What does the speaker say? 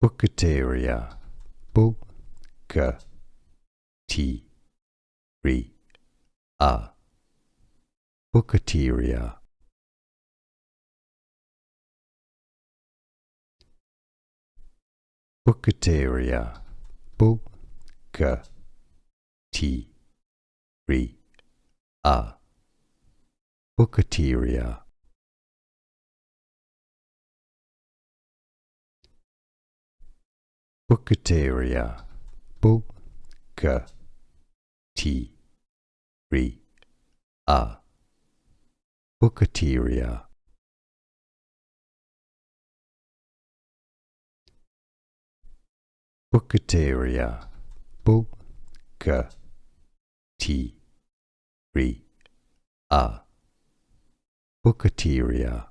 Bukateria, Bukateria, Bukateria, Bukateria, Bukateria, Bukateria. Bukateria, Bukateria, Bukateria. Bukateria, Bukateria, Bukateria.